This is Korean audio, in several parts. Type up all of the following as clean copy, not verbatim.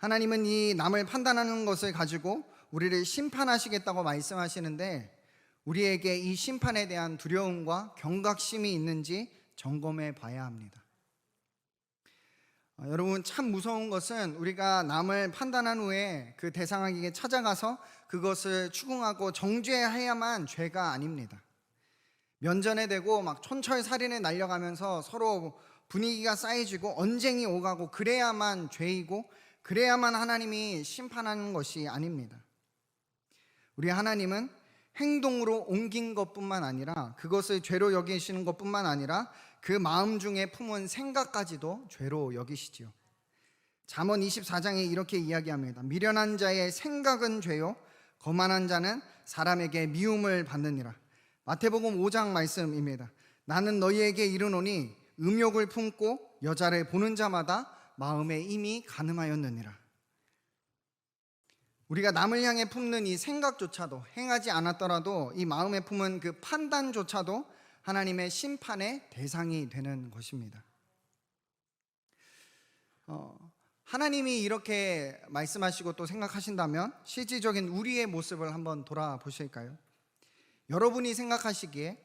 하나님은 이 남을 판단하는 것을 가지고 우리를 심판하시겠다고 말씀하시는데, 우리에게 이 심판에 대한 두려움과 경각심이 있는지 점검해 봐야 합니다. 여러분, 참 무서운 것은 우리가 남을 판단한 후에 그 대상에게 찾아가서 그것을 추궁하고 정죄해야만 죄가 아닙니다. 면전에 대고 막 촌철살인에 날려가면서 서로 분위기가 쌓여지고 언쟁이 오가고 그래야만 죄이고 그래야만 하나님이 심판하는 것이 아닙니다. 우리 하나님은 행동으로 옮긴 것뿐만 아니라, 그것을 죄로 여기시는 것뿐만 아니라 그 마음 중에 품은 생각까지도 죄로 여기시지요. 잠언 24장에 이렇게 이야기합니다. 미련한 자의 생각은 죄요, 거만한 자는 사람에게 미움을 받느니라. 마태복음 5장 말씀입니다. 나는 너희에게 이르노니 음욕을 품고 여자를 보는 자마다 마음에 이미 간음하였느니라. 우리가 남을 향해 품는 이 생각조차도, 행하지 않았더라도 이 마음에 품은 그 판단조차도 하나님의 심판의 대상이 되는 것입니다. 하나님이 이렇게 말씀하시고 또 생각하신다면 실질적인 우리의 모습을 한번 돌아보실까요? 여러분이 생각하시기에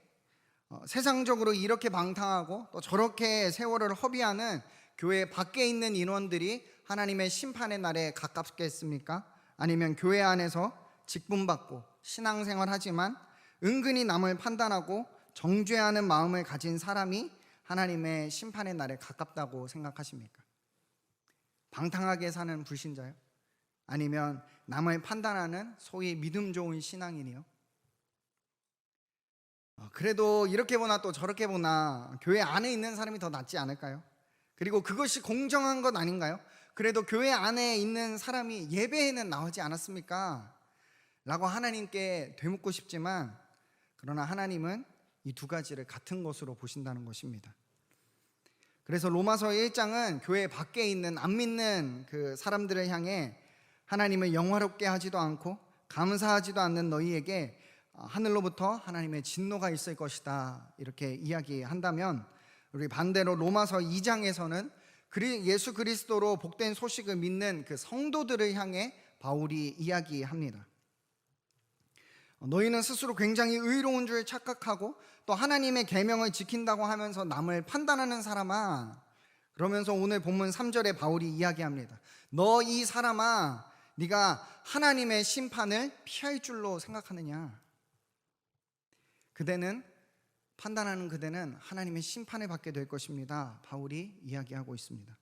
세상적으로 이렇게 방탕하고 또 저렇게 세월을 허비하는 교회 밖에 있는 인원들이 하나님의 심판의 날에 가깝겠습니까? 아니면 교회 안에서 직분받고 신앙생활하지만 은근히 남을 판단하고 정죄하는 마음을 가진 사람이 하나님의 심판의 날에 가깝다고 생각하십니까? 방탕하게 사는 불신자요? 아니면 남을 판단하는 소위 믿음 좋은 신앙인이요? 그래도 이렇게 보나 또 저렇게 보나 교회 안에 있는 사람이 더 낫지 않을까요? 그리고 그것이 공정한 것 아닌가요? 그래도 교회 안에 있는 사람이 예배에는 나오지 않았습니까? 라고 하나님께 되묻고 싶지만, 그러나 하나님은 이 두 가지를 같은 것으로 보신다는 것입니다. 그래서 로마서 1장은 교회 밖에 있는 안 믿는 그 사람들을 향해 하나님을 영화롭게 하지도 않고 감사하지도 않는 너희에게 하늘로부터 하나님의 진노가 있을 것이다, 이렇게 이야기한다면, 우리 반대로 로마서 2장에서는 예수 그리스도로 복된 소식을 믿는 그 성도들을 향해 바울이 이야기합니다. 너희는 스스로 굉장히 의로운 줄 착각하고 또 하나님의 계명을 지킨다고 하면서 남을 판단하는 사람아, 그러면서 오늘 본문 3절에 바울이 이야기합니다. 너 이 사람아, 네가 하나님의 심판을 피할 줄로 생각하느냐? 판단하는 그대는 하나님의 심판을 받게 될 것입니다, 바울이 이야기하고 있습니다.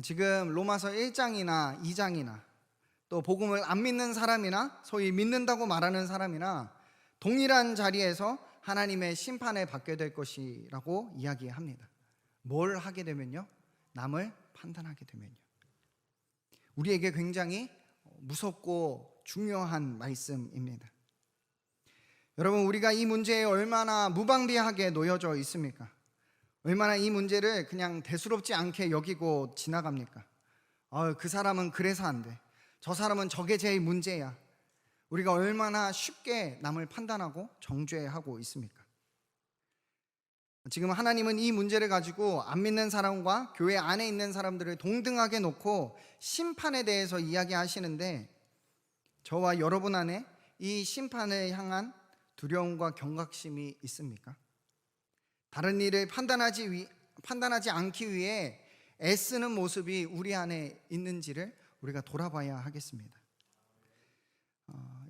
지금 로마서 1장이나 2장이나 또 복음을 안 믿는 사람이나 소위 믿는다고 말하는 사람이나 동일한 자리에서 하나님의 심판을 받게 될 것이라고 이야기합니다. 뭘 하게 되면요? 남을 판단하게 되면요. 우리에게 굉장히 무섭고 중요한 말씀입니다. 여러분, 우리가 이 문제에 얼마나 무방비하게 놓여져 있습니까? 얼마나 이 문제를 그냥 대수롭지 않게 여기고 지나갑니까? 그 사람은 그래서 안 돼, 저 사람은 저게 제일 문제야. 우리가 얼마나 쉽게 남을 판단하고 정죄하고 있습니까? 지금 하나님은 이 문제를 가지고 안 믿는 사람과 교회 안에 있는 사람들을 동등하게 놓고 심판에 대해서 이야기하시는데, 저와 여러분 안에 이 심판을 향한 두려움과 경각심이 있습니까? 다른 일을 판단하지 않기 위해 애쓰는 모습이 우리 안에 있는지를 우리가 돌아봐야 하겠습니다.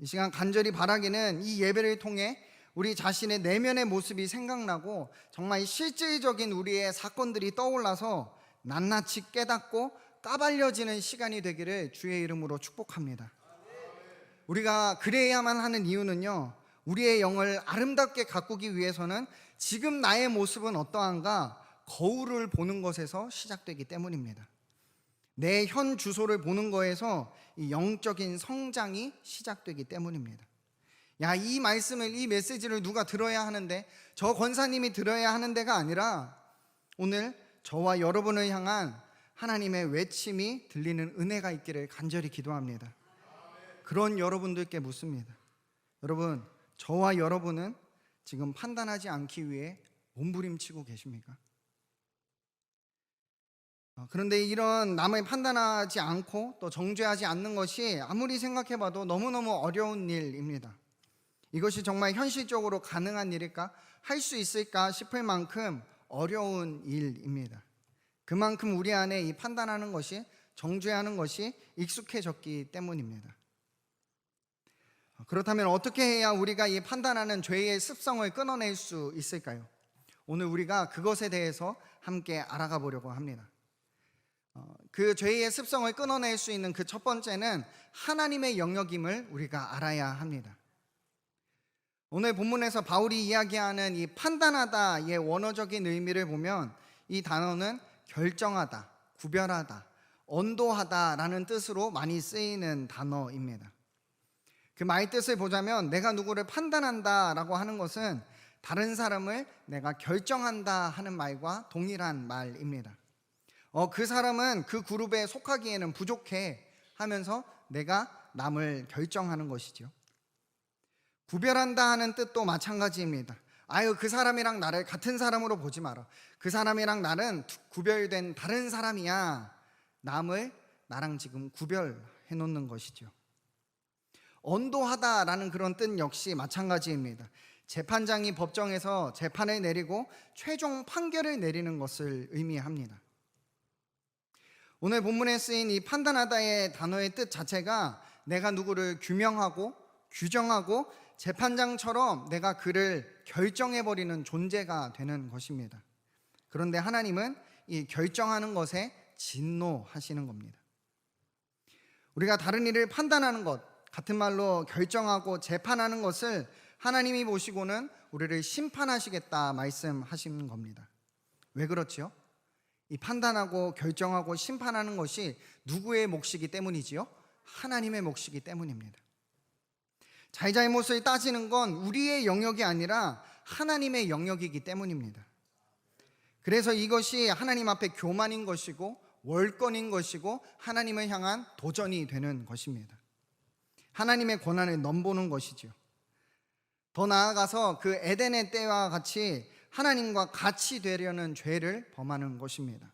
이 시간 간절히 바라기는 이 예배를 통해 우리 자신의 내면의 모습이 생각나고 정말 실질적인 우리의 사건들이 떠올라서 낱낱이 깨닫고 까발려지는 시간이 되기를 주의 이름으로 축복합니다. 우리가 그래야만 하는 이유는요, 우리의 영을 아름답게 가꾸기 위해서는 지금 나의 모습은 어떠한가 거울을 보는 것에서 시작되기 때문입니다. 내 현 주소를 보는 거에서 이 영적인 성장이 시작되기 때문입니다. 이 말씀을, 이 메시지를 누가 들어야 하는데, 저 권사님이 들어야 하는 데가 아니라 오늘 저와 여러분을 향한 하나님의 외침이 들리는 은혜가 있기를 간절히 기도합니다. 그런 여러분들께 묻습니다. 여러분, 저와 여러분은 지금 판단하지 않기 위해 몸부림치고 계십니까? 그런데 이런 남을 판단하지 않고 또 정죄하지 않는 것이 아무리 생각해봐도 너무너무 어려운 일입니다. 이것이 정말 현실적으로 가능한 일일까? 할 수 있을까 싶을 만큼 어려운 일입니다. 그만큼 우리 안에 이 판단하는 것이, 정죄하는 것이 익숙해졌기 때문입니다. 그렇다면 어떻게 해야 우리가 이 판단하는 죄의 습성을 끊어낼 수 있을까요? 오늘 우리가 그것에 대해서 함께 알아가 보려고 합니다. 그 죄의 습성을 끊어낼 수 있는 그 첫 번째는 하나님의 영역임을 우리가 알아야 합니다. 오늘 본문에서 바울이 이야기하는 이 판단하다의 원어적인 의미를 보면 이 단어는 결정하다, 구별하다, 언도하다라는 뜻으로 많이 쓰이는 단어입니다. 그 말 뜻을 보자면 내가 누구를 판단한다라고 하는 것은 다른 사람을 내가 결정한다 하는 말과 동일한 말입니다. 그 사람은 그 그룹에 속하기에는 부족해 하면서 내가 남을 결정하는 것이죠. 구별한다 하는 뜻도 마찬가지입니다. 그 사람이랑 나를 같은 사람으로 보지 마라. 그 사람이랑 나는 구별된 다른 사람이야. 남을 나랑 지금 구별해 놓는 것이죠. 언도하다라는 그런 뜻 역시 마찬가지입니다. 재판장이 법정에서 재판을 내리고 최종 판결을 내리는 것을 의미합니다. 오늘 본문에 쓰인 이 판단하다의 단어의 뜻 자체가 내가 누구를 규명하고 규정하고 재판장처럼 내가 그를 결정해버리는 존재가 되는 것입니다. 그런데 하나님은 이 결정하는 것에 진노하시는 겁니다. 우리가 다른 일을 판단하는 것, 같은 말로 결정하고 재판하는 것을 하나님이 보시고는 우리를 심판하시겠다 말씀하시는 겁니다. 왜 그렇지요? 이 판단하고 결정하고 심판하는 것이 누구의 몫이기 때문이지요? 하나님의 몫이기 때문입니다. 잘잘못을 따지는 건 우리의 영역이 아니라 하나님의 영역이기 때문입니다. 그래서 이것이 하나님 앞에 교만인 것이고 월권인 것이고 하나님을 향한 도전이 되는 것입니다. 하나님의 권한을 넘보는 것이죠. 더 나아가서 그 에덴의 때와 같이 하나님과 같이 되려는 죄를 범하는 것입니다.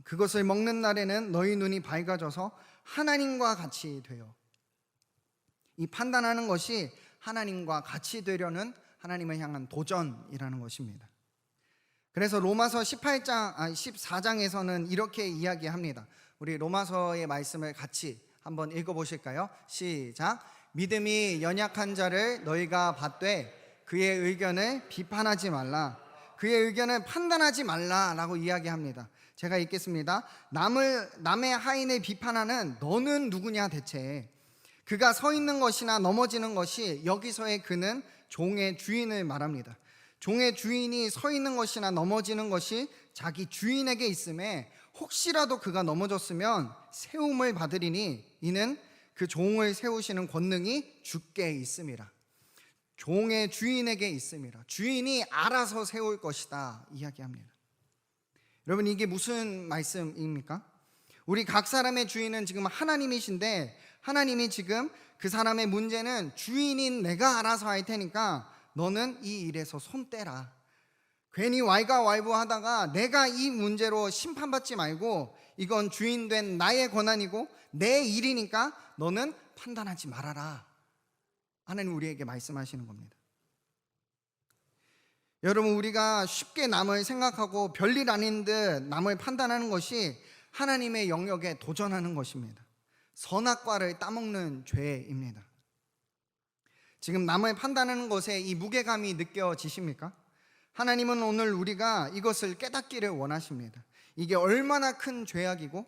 그것을 먹는 날에는 너희 눈이 밝아져서 하나님과 같이 되어, 이 판단하는 것이 하나님과 같이 되려는 하나님을 향한 도전이라는 것입니다. 그래서 로마서 14장에서는 이렇게 이야기합니다. 우리 로마서의 말씀을 같이 한번 읽어보실까요? 시작. 믿음이 연약한 자를 너희가 받되 그의 의견을 비판하지 말라. 그의 의견을 판단하지 말라라고 이야기합니다. 제가 읽겠습니다. 남의 하인을 비판하는 너는 누구냐 대체. 그가 서 있는 것이나 넘어지는 것이, 여기서의 그는 종의 주인을 말합니다. 종의 주인이 서 있는 것이나 넘어지는 것이 자기 주인에게 있음에 혹시라도 그가 넘어졌으면 세움을 받으리니 이는 그 종을 세우시는 권능이 주께 있음이라. 종의 주인에게 있음이라. 주인이 알아서 세울 것이다 이야기합니다. 여러분, 이게 무슨 말씀입니까? 우리 각 사람의 주인은 지금 하나님이신데, 하나님이 지금 그 사람의 문제는 주인인 내가 알아서 할 테니까 너는 이 일에서 손 떼라. 괜히 왈가왈부하다가 내가 이 문제로 심판받지 말고 이건 주인된 나의 권한이고 내 일이니까 너는 판단하지 말아라. 하나님 우리에게 말씀하시는 겁니다. 여러분, 우리가 쉽게 남을 생각하고 별일 아닌 듯 남을 판단하는 것이 하나님의 영역에 도전하는 것입니다. 선악과를 따먹는 죄입니다. 지금 남을 판단하는 것에 이 무게감이 느껴지십니까? 하나님은 오늘 우리가 이것을 깨닫기를 원하십니다. 이게 얼마나 큰 죄악이고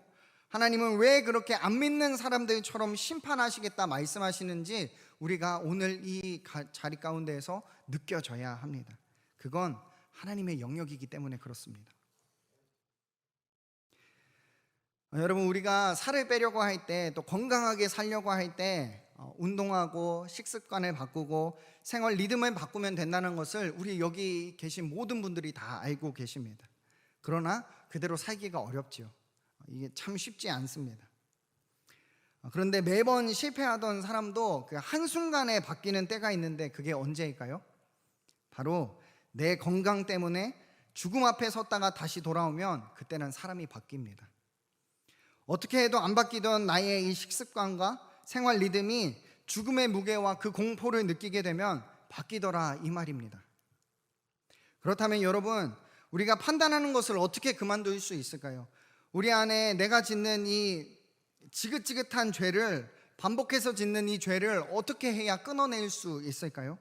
하나님은 왜 그렇게 안 믿는 사람들처럼 심판하시겠다 말씀하시는지 우리가 오늘 이 자리 가운데에서 느껴져야 합니다. 그건 하나님의 영역이기 때문에 그렇습니다. 여러분, 우리가 살을 빼려고 할 때, 또 건강하게 살려고 할 때 운동하고 식습관을 바꾸고 생활 리듬을 바꾸면 된다는 것을 우리 여기 계신 모든 분들이 다 알고 계십니다. 그러나 그대로 살기가 어렵죠. 이게 참 쉽지 않습니다. 그런데 매번 실패하던 사람도 그 한순간에 바뀌는 때가 있는데 그게 언제일까요? 바로 내 건강 때문에 죽음 앞에 섰다가 다시 돌아오면 그때는 사람이 바뀝니다. 어떻게 해도 안 바뀌던 나의 이 식습관과 생활 리듬이 죽음의 무게와 그 공포를 느끼게 되면 바뀌더라, 이 말입니다. 그렇다면 여러분, 우리가 판단하는 것을 어떻게 그만둘 수 있을까요? 우리 안에 내가 짓는 이 지긋지긋한 죄를, 반복해서 짓는 이 죄를 어떻게 해야 끊어낼 수 있을까요?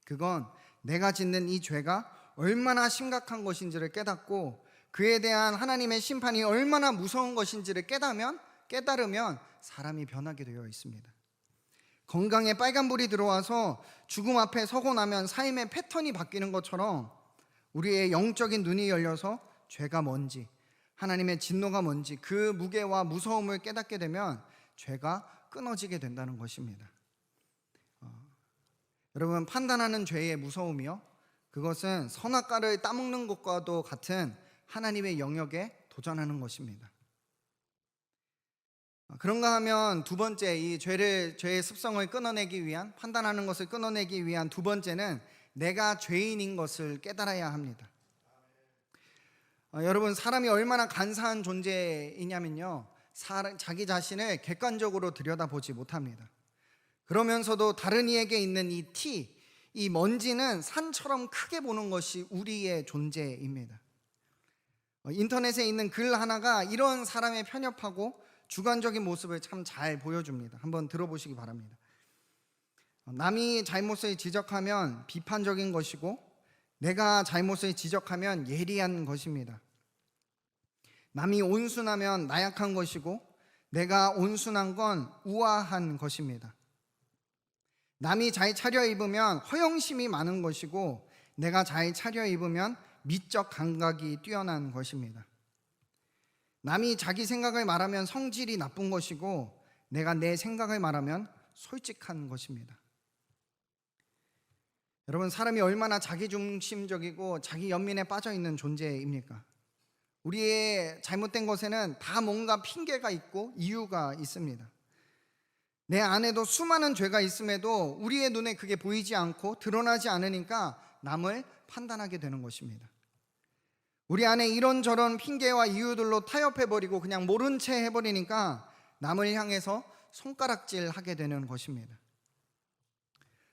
그건 내가 짓는 이 죄가 얼마나 심각한 것인지를 깨닫고 그에 대한 하나님의 심판이 얼마나 무서운 것인지를 깨달으면 사람이 변하게 되어 있습니다. 건강에 빨간불이 들어와서 죽음 앞에 서고 나면 삶의 패턴이 바뀌는 것처럼 우리의 영적인 눈이 열려서 죄가 뭔지, 하나님의 진노가 뭔지, 그 무게와 무서움을 깨닫게 되면 죄가 끊어지게 된다는 것입니다. 여러분, 판단하는 죄의 무서움이요, 그것은 선악과를 따먹는 것과도 같은 하나님의 영역에 도전하는 것입니다. 그런가 하면 두 번째, 이 죄의 습성을 끊어내기 위한, 판단하는 것을 끊어내기 위한 두 번째는 내가 죄인인 것을 깨달아야 합니다. 여러분, 사람이 얼마나 간사한 존재이냐면요, 자기 자신을 객관적으로 들여다보지 못합니다. 그러면서도 다른 이에게 있는 이 먼지는 산처럼 크게 보는 것이 우리의 존재입니다. 인터넷에 있는 글 하나가 이런 사람의 편협하고 주관적인 모습을 참 잘 보여줍니다. 한번 들어보시기 바랍니다. 남이 잘못을 지적하면 비판적인 것이고 내가 잘못을 지적하면 예리한 것입니다. 남이 온순하면 나약한 것이고 내가 온순한 건 우아한 것입니다. 남이 잘 차려입으면 허영심이 많은 것이고 내가 잘 차려입으면 미적 감각이 뛰어난 것입니다. 남이 자기 생각을 말하면 성질이 나쁜 것이고 내가 내 생각을 말하면 솔직한 것입니다. 여러분, 사람이 얼마나 자기중심적이고 자기 연민에 빠져있는 존재입니까? 우리의 잘못된 것에는 다 뭔가 핑계가 있고 이유가 있습니다. 내 안에도 수많은 죄가 있음에도 우리의 눈에 그게 보이지 않고 드러나지 않으니까 남을 판단하게 되는 것입니다. 우리 안에 이런저런 핑계와 이유들로 타협해버리고 그냥 모른 채 해버리니까 남을 향해서 손가락질하게 되는 것입니다.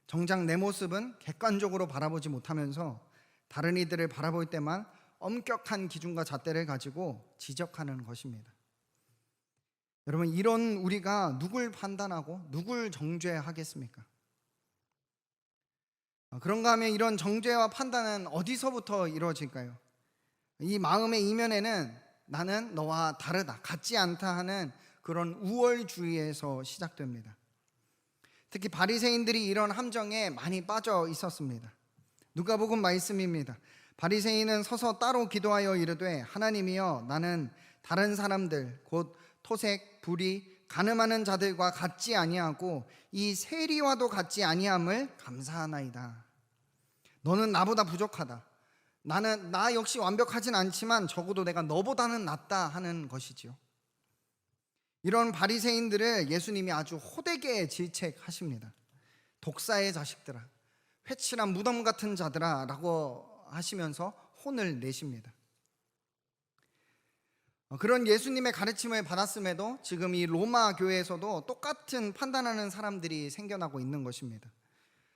정작 내 모습은 객관적으로 바라보지 못하면서 다른 이들을 바라볼 때만 엄격한 기준과 잣대를 가지고 지적하는 것입니다. 여러분, 이런 우리가 누굴 판단하고 누굴 정죄하겠습니까? 그런가 하면 이런 정죄와 판단은 어디서부터 이루어질까요? 이 마음의 이면에는 나는 너와 다르다, 같지 않다 하는 그런 우월주의에서 시작됩니다. 특히 바리새인들이 이런 함정에 많이 빠져 있었습니다. 누가복음 말씀입니다. 바리새인은 서서 따로 기도하여 이르되 하나님이여, 나는 다른 사람들 곧 토색, 불의, 간음하는 자들과 같지 아니하고 이 세리와도 같지 아니함을 감사하나이다. 너는 나보다 부족하다. 나 역시 완벽하진 않지만 적어도 내가 너보다는 낫다 하는 것이지요. 이런 바리새인들을 예수님이 아주 호되게 질책하십니다. 독사의 자식들아, 회칠한 무덤 같은 자들아 라고 하시면서 혼을 내십니다. 그런 예수님의 가르침을 받았음에도 지금 이 로마 교회에서도 똑같은 판단하는 사람들이 생겨나고 있는 것입니다.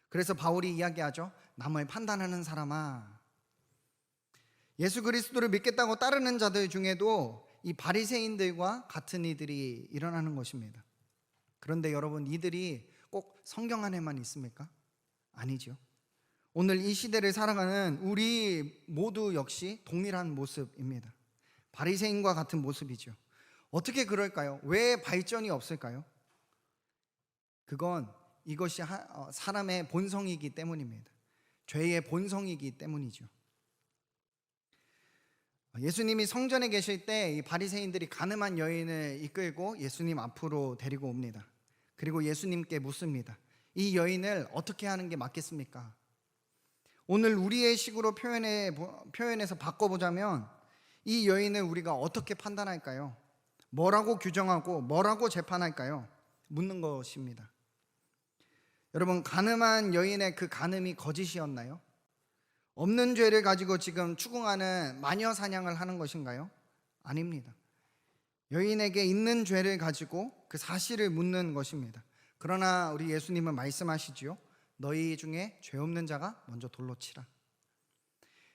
그래서 바울이 이야기하죠. 남을 판단하는 사람아. 예수 그리스도를 믿겠다고 따르는 자들 중에도 이 바리새인들과 같은 이들이 일어나는 것입니다. 그런데 여러분, 이들이 꼭 성경 안에만 있습니까? 아니죠. 오늘 이 시대를 살아가는 우리 모두 역시 동일한 모습입니다. 바리새인과 같은 모습이죠. 어떻게 그럴까요? 왜 발전이 없을까요? 그건 이것이 사람의 본성이기 때문입니다. 죄의 본성이기 때문이죠. 예수님이 성전에 계실 때 이 바리새인들이 간음한 여인을 이끌고 예수님 앞으로 데리고 옵니다. 그리고 예수님께 묻습니다. 이 여인을 어떻게 하는 게 맞겠습니까? 오늘 우리의 식으로 표현해서 바꿔보자면 이 여인을 우리가 어떻게 판단할까요? 뭐라고 규정하고 뭐라고 재판할까요? 묻는 것입니다. 여러분, 간음한 여인의 그 간음이 거짓이었나요? 없는 죄를 가지고 지금 추궁하는 마녀 사냥을 하는 것인가요? 아닙니다. 여인에게 있는 죄를 가지고 그 사실을 묻는 것입니다. 그러나 우리 예수님은 말씀하시지요. 너희 중에 죄 없는 자가 먼저 돌로 치라.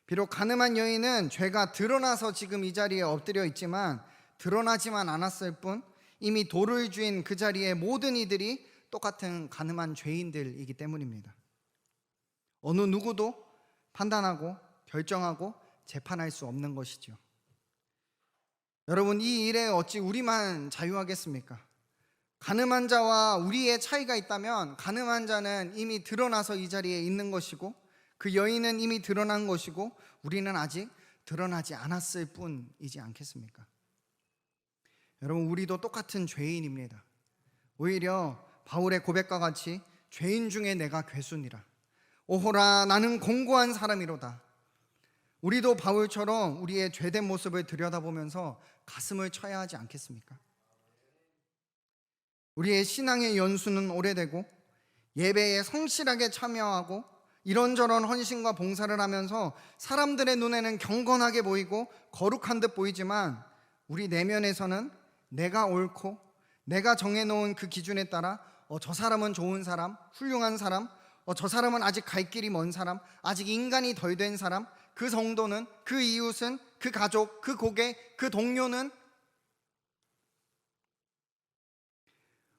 비록 가늠한 여인은 죄가 드러나서 지금 이 자리에 엎드려 있지만 드러나지만 않았을 뿐 이미 돌을 쥔 그 자리에 모든 이들이 똑같은 가늠한 죄인들이기 때문입니다. 어느 누구도 판단하고 결정하고 재판할 수 없는 것이죠. 여러분, 이 일에 어찌 우리만 자유하겠습니까? 가늠한 자와 우리의 차이가 있다면 가늠한 자는 이미 드러나서 이 자리에 있는 것이고 그 여인은 이미 드러난 것이고 우리는 아직 드러나지 않았을 뿐이지 않겠습니까? 여러분, 우리도 똑같은 죄인입니다. 오히려 바울의 고백과 같이 죄인 중에 내가 괴순이라. 오호라 나는 공고한 사람이로다. 우리도 바울처럼 우리의 죄된 모습을 들여다보면서 가슴을 쳐야 하지 않겠습니까? 우리의 신앙의 연수는 오래되고 예배에 성실하게 참여하고 이런저런 헌신과 봉사를 하면서 사람들의 눈에는 경건하게 보이고 거룩한 듯 보이지만 우리 내면에서는 내가 옳고 내가 정해놓은 그 기준에 따라 저 사람은 좋은 사람, 훌륭한 사람, 저 사람은 아직 갈 길이 먼 사람, 아직 인간이 덜 된 사람, 그 성도는, 그 이웃은, 그 가족, 그 고객, 그 동료는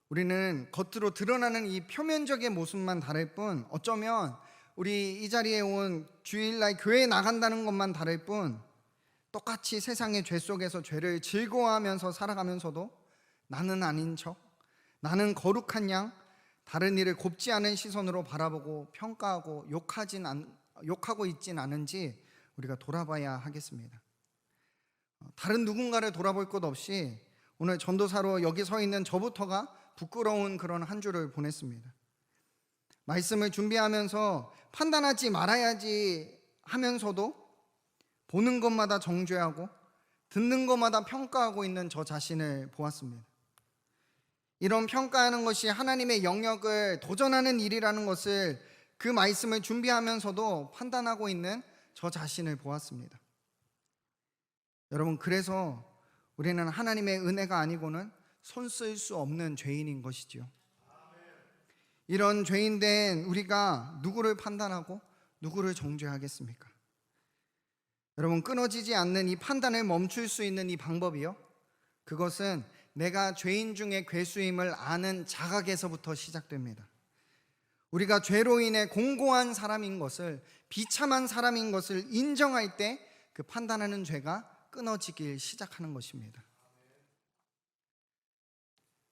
우리는 겉으로 드러나는 이 표면적인 모습만 다를 뿐 어쩌면 우리 이 자리에 온 주일날 교회에 나간다는 것만 다를 뿐 똑같이 세상의 죄 속에서 죄를 즐거워하면서 살아가면서도 나는 아닌 척, 나는 거룩한 양, 다른 이를 곱지 않은 시선으로 바라보고 평가하고 욕하고 있진 않은지 우리가 돌아봐야 하겠습니다. 다른 누군가를 돌아볼 것 없이 오늘 전도사로 여기 서 있는 저부터가 부끄러운 그런 한 주를 보냈습니다. 말씀을 준비하면서 판단하지 말아야지 하면서도 보는 것마다 정죄하고 듣는 것마다 평가하고 있는 저 자신을 보았습니다. 이런 평가하는 것이 하나님의 영역을 도전하는 일이라는 것을 그 말씀을 준비하면서도 판단하고 있는 저 자신을 보았습니다. 여러분, 그래서 우리는 하나님의 은혜가 아니고는 손 쓸 수 없는 죄인인 것이지요. 이런 죄인된 우리가 누구를 판단하고 누구를 정죄하겠습니까? 여러분, 끊어지지 않는 이 판단을 멈출 수 있는 이 방법이요, 그것은 내가 죄인 중에 괴수임을 아는 자각에서부터 시작됩니다. 우리가 죄로 인해 공고한 사람인 것을, 비참한 사람인 것을 인정할 때 그 판단하는 죄가 끊어지길 시작하는 것입니다.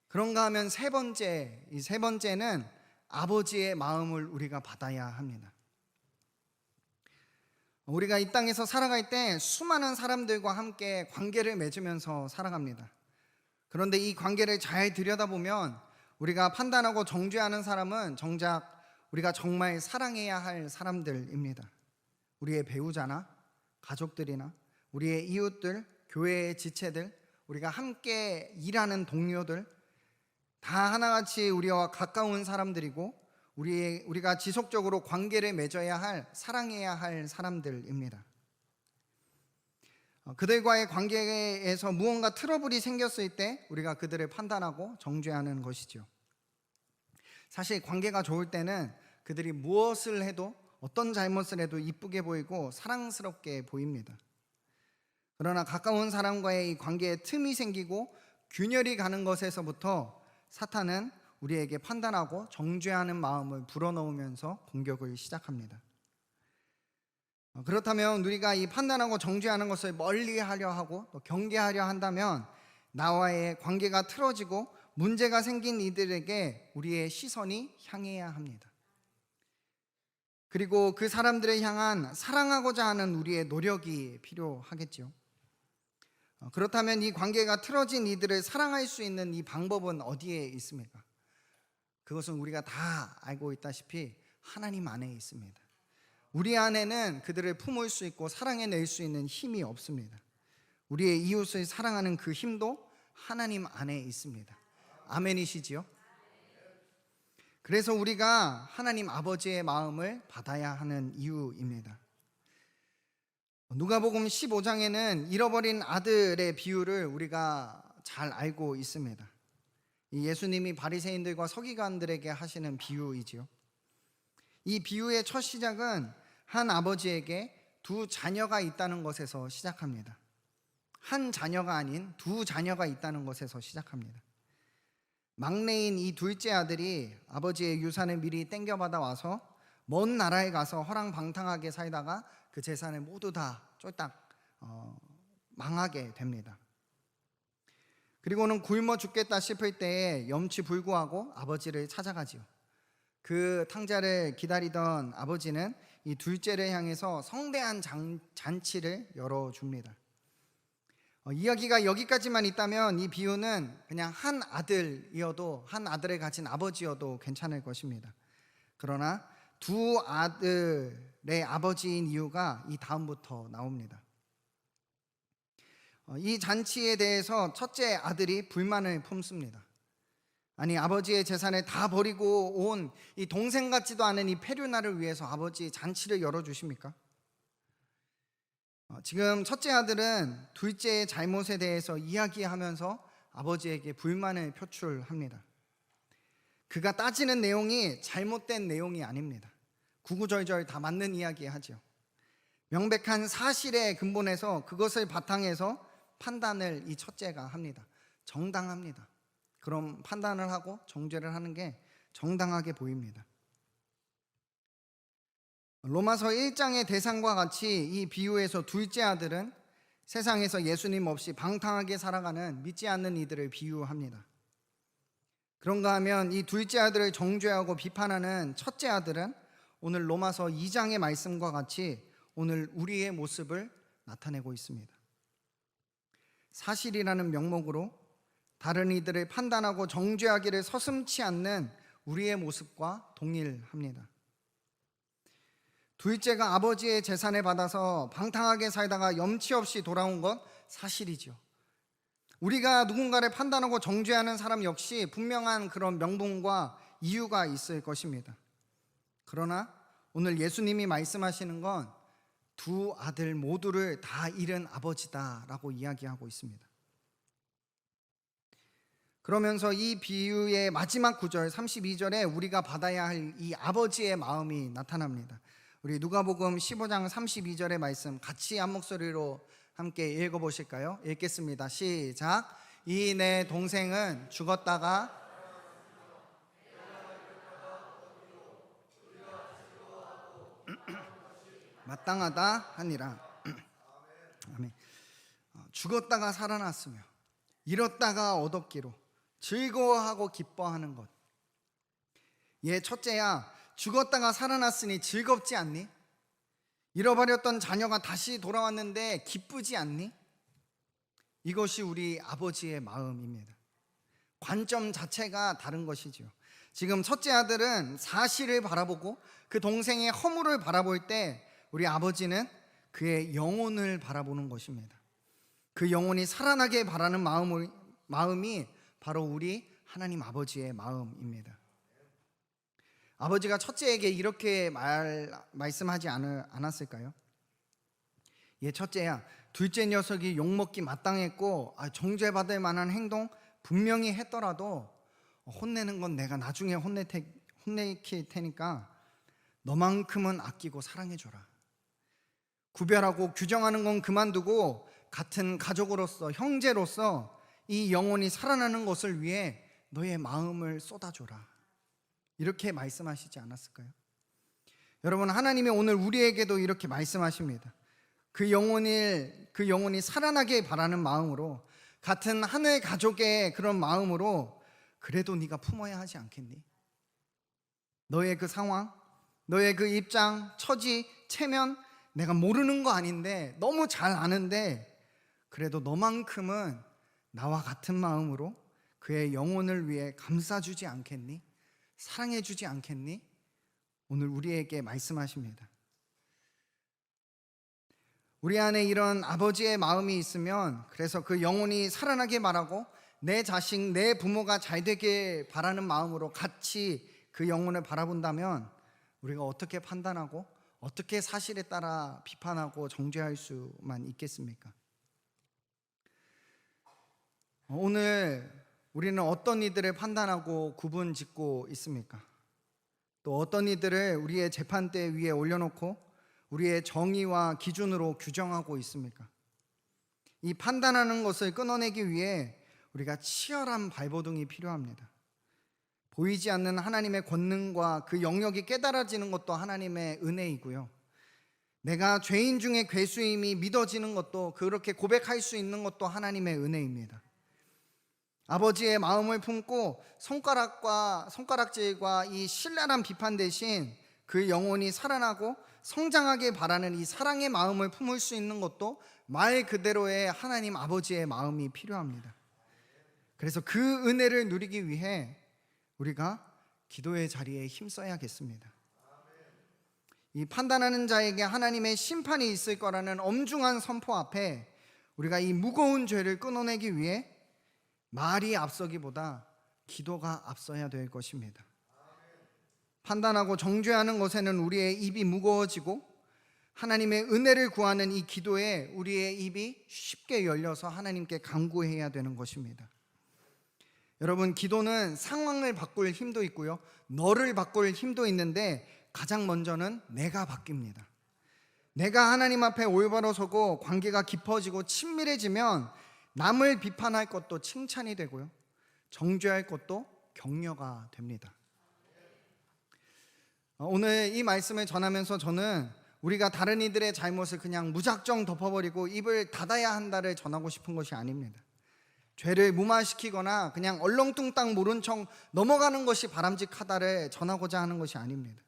그런가 하면 이 세 번째는 아버지의 마음을 우리가 받아야 합니다. 우리가 이 땅에서 살아갈 때 수많은 사람들과 함께 관계를 맺으면서 살아갑니다. 그런데 이 관계를 잘 들여다보면 우리가 판단하고 정죄하는 사람은 정작 우리가 정말 사랑해야 할 사람들입니다. 우리의 배우자나 가족들이나 우리의 이웃들, 교회의 지체들, 우리가 함께 일하는 동료들, 다 하나같이 우리와 가까운 사람들이고 우리가 지속적으로 관계를 맺어야 할, 사랑해야 할 사람들입니다. 그들과의 관계에서 무언가 트러블이 생겼을 때 우리가 그들을 판단하고 정죄하는 것이죠. 사실 관계가 좋을 때는 그들이 무엇을 해도, 어떤 잘못을 해도 이쁘게 보이고 사랑스럽게 보입니다. 그러나 가까운 사람과의 이 관계에 틈이 생기고 균열이 가는 것에서부터 사탄은 우리에게 판단하고 정죄하는 마음을 불어넣으면서 공격을 시작합니다. 그렇다면 우리가 이 판단하고 정죄하는 것을 멀리하려 하고 또 경계하려 한다면 나와의 관계가 틀어지고 문제가 생긴 이들에게 우리의 시선이 향해야 합니다. 그리고 그 사람들을 향한 사랑하고자 하는 우리의 노력이 필요하겠죠. 그렇다면 이 관계가 틀어진 이들을 사랑할 수 있는 이 방법은 어디에 있습니까? 그것은 우리가 다 알고 있다시피 하나님 안에 있습니다. 우리 안에는 그들을 품을 수 있고 사랑해낼 수 있는 힘이 없습니다. 우리의 이웃을 사랑하는 그 힘도 하나님 안에 있습니다. 아멘이시지요? 그래서 우리가 하나님 아버지의 마음을 받아야 하는 이유입니다. 누가복음 15장에는 잃어버린 아들의 비유를 우리가 잘 알고 있습니다. 이 예수님이 바리새인들과 서기관들에게 하시는 비유이지요. 이 비유의 첫 시작은 한 아버지에게 두 자녀가 있다는 것에서 시작합니다. 한 자녀가 아닌 두 자녀가 있다는 것에서 시작합니다. 막내인 이 둘째 아들이 아버지의 유산을 미리 땡겨받아 와서 먼 나라에 가서 허랑방탕하게 살다가 그 재산을 모두 다 쫄딱 망하게 됩니다. 그리고는 굶어 죽겠다 싶을 때에 염치불구하고 아버지를 찾아가지요. 그 탕자를 기다리던 아버지는 이 둘째를 향해서 성대한 잔치를 열어줍니다. 이야기가 여기까지만 있다면 이 비유는 그냥 한 아들이어도, 한 아들을 가진 아버지여도 괜찮을 것입니다. 그러나 두 아들의 아버지인 이유가 이 다음부터 나옵니다. 이 잔치에 대해서 첫째 아들이 불만을 품습니다. 아니, 아버지의 재산을 다 버리고 온 이 동생 같지도 않은 이 페류나를 위해서 아버지 잔치를 열어주십니까? 지금 첫째 아들은 둘째의 잘못에 대해서 이야기하면서 아버지에게 불만을 표출합니다. 그가 따지는 내용이 잘못된 내용이 아닙니다. 구구절절 다 맞는 이야기 하죠. 명백한 사실의 근본에서 그것을 바탕해서 판단을 이 첫째가 합니다. 정당합니다. 그럼 판단을 하고 정죄를 하는 게 정당하게 보입니다. 로마서 1장의 대상과 같이 이 비유에서 둘째 아들은 세상에서 예수님 없이 방탕하게 살아가는 믿지 않는 이들을 비유합니다. 그런가 하면 이 둘째 아들을 정죄하고 비판하는 첫째 아들은 오늘 로마서 2장의 말씀과 같이 오늘 우리의 모습을 나타내고 있습니다. 사실이라는 명목으로 다른 이들을 판단하고 정죄하기를 서슴지 않는 우리의 모습과 동일합니다. 둘째가 아버지의 재산을 받아서 방탕하게 살다가 염치 없이 돌아온 것 사실이죠. 우리가 누군가를 판단하고 정죄하는 사람 역시 분명한 그런 명분과 이유가 있을 것입니다. 그러나 오늘 예수님이 말씀하시는 건 두 아들 모두를 다 잃은 아버지다라고 이야기하고 있습니다. 그러면서 이 비유의 마지막 구절 32절에 우리가 받아야 할 이 아버지의 마음이 나타납니다. 우리 누가복음 15장 32절의 말씀 같이 한 목소리로 함께 읽어보실까요? 읽겠습니다. 시작. 이 내 동생은 죽었다가 마땅하다 하니라. 아멘. 죽었다가 살아났으며 잃었다가 얻었기로 즐거워하고 기뻐하는 것. 첫째야, 죽었다가 살아났으니 즐겁지 않니? 잃어버렸던 자녀가 다시 돌아왔는데 기쁘지 않니? 이것이 우리 아버지의 마음입니다. 관점 자체가 다른 것이죠. 지금 첫째 아들은 사실을 바라보고 그 동생의 허물을 바라볼 때 우리 아버지는 그의 영혼을 바라보는 것입니다. 그 영혼이 살아나게 바라는 마음이 바로 우리 하나님 아버지의 마음입니다. 아버지가 첫째에게 이렇게 말씀하지 않았을까요? 첫째야, 둘째 녀석이 욕먹기 마땅했고 정죄받을 만한 행동 분명히 했더라도 혼내는 건 내가 나중에 혼내킬 테니까 너만큼은 아끼고 사랑해줘라. 구별하고 규정하는 건 그만두고 같은 가족으로서, 형제로서 이 영혼이 살아나는 것을 위해 너의 마음을 쏟아줘라. 이렇게 말씀하시지 않았을까요? 여러분, 하나님이 오늘 우리에게도 이렇게 말씀하십니다. 그 영혼이 살아나게 바라는 마음으로, 같은 하늘 가족의 그런 마음으로 그래도 네가 품어야 하지 않겠니? 너의 그 상황, 너의 그 입장, 처지, 체면 내가 모르는 거 아닌데, 너무 잘 아는데 그래도 너만큼은 나와 같은 마음으로 그의 영혼을 위해 감싸주지 않겠니? 사랑해주지 않겠니? 오늘 우리에게 말씀하십니다. 우리 안에 이런 아버지의 마음이 있으면, 그래서 그 영혼이 살아나게 바라고 내 자식, 내 부모가 잘 되게 바라는 마음으로 같이 그 영혼을 바라본다면 우리가 어떻게 판단하고 어떻게 사실에 따라 비판하고 정죄할 수만 있겠습니까? 오늘 우리는 어떤 이들을 판단하고 구분 짓고 있습니까? 또 어떤 이들을 우리의 재판대 위에 올려놓고 우리의 정의와 기준으로 규정하고 있습니까? 이 판단하는 것을 끊어내기 위해 우리가 치열한 발버둥이 필요합니다. 보이지 않는 하나님의 권능과 그 영역이 깨달아지는 것도 하나님의 은혜이고요. 내가 죄인 중에 괴수임이 믿어지는 것도, 그렇게 고백할 수 있는 것도 하나님의 은혜입니다. 아버지의 마음을 품고 손가락질과 이 신랄한 비판 대신 그 영혼이 살아나고 성장하길 바라는 이 사랑의 마음을 품을 수 있는 것도 말 그대로의 하나님 아버지의 마음이 필요합니다. 그래서 그 은혜를 누리기 위해 우리가 기도의 자리에 힘써야겠습니다. 이 판단하는 자에게 하나님의 심판이 있을 거라는 엄중한 선포 앞에 우리가 이 무거운 죄를 끊어내기 위해 말이 앞서기보다 기도가 앞서야 될 것입니다. 판단하고 정죄하는 것에는 우리의 입이 무거워지고, 하나님의 은혜를 구하는 이 기도에 우리의 입이 쉽게 열려서 하나님께 간구해야 되는 것입니다. 여러분, 기도는 상황을 바꿀 힘도 있고요, 너를 바꿀 힘도 있는데 가장 먼저는 내가 바뀝니다. 내가 하나님 앞에 올바로 서고 관계가 깊어지고 친밀해지면 남을 비판할 것도 칭찬이 되고요, 정죄할 것도 격려가 됩니다. 오늘 이 말씀을 전하면서 저는 우리가 다른 이들의 잘못을 그냥 무작정 덮어버리고 입을 닫아야 한다를 전하고 싶은 것이 아닙니다. 죄를 무마시키거나 그냥 얼렁뚱땅 모른 척 넘어가는 것이 바람직하다를 전하고자 하는 것이 아닙니다.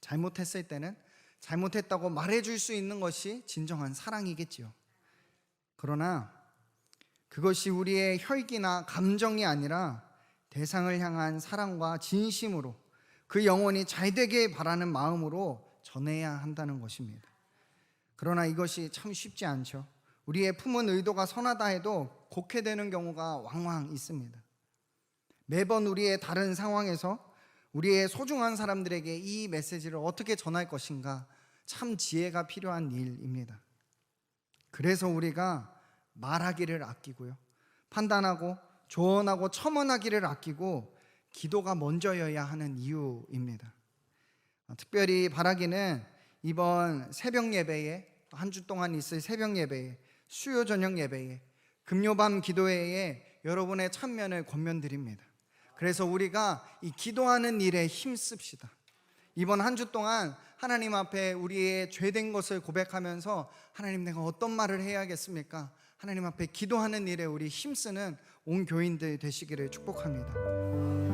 잘못했을 때는 잘못했다고 말해줄 수 있는 것이 진정한 사랑이겠지요. 그러나 그것이 우리의 혈기나 감정이 아니라 대상을 향한 사랑과 진심으로 그 영혼이 잘 되길 바라는 마음으로 전해야 한다는 것입니다. 그러나 이것이 참 쉽지 않죠. 우리의 품은 의도가 선하다 해도 곡해되는 경우가 왕왕 있습니다. 매번 우리의 다른 상황에서 우리의 소중한 사람들에게 이 메시지를 어떻게 전할 것인가, 참 지혜가 필요한 일입니다. 그래서 우리가 말하기를 아끼고요, 판단하고 조언하고 첨언하기를 아끼고 기도가 먼저여야 하는 이유입니다. 특별히 바라기는 이번 새벽 예배에, 한 주 동안 있을 새벽 예배에, 수요 저녁 예배에, 금요밤 기도회에 여러분의 참여를 권면드립니다. 그래서 우리가 이 기도하는 일에 힘씁시다. 이번 한 주 동안 하나님 앞에 우리의 죄된 것을 고백하면서, 하나님, 내가 어떤 말을 해야겠습니까? 하나님 앞에 기도하는 일에 우리 힘쓰는 온 교인들 되시기를 축복합니다.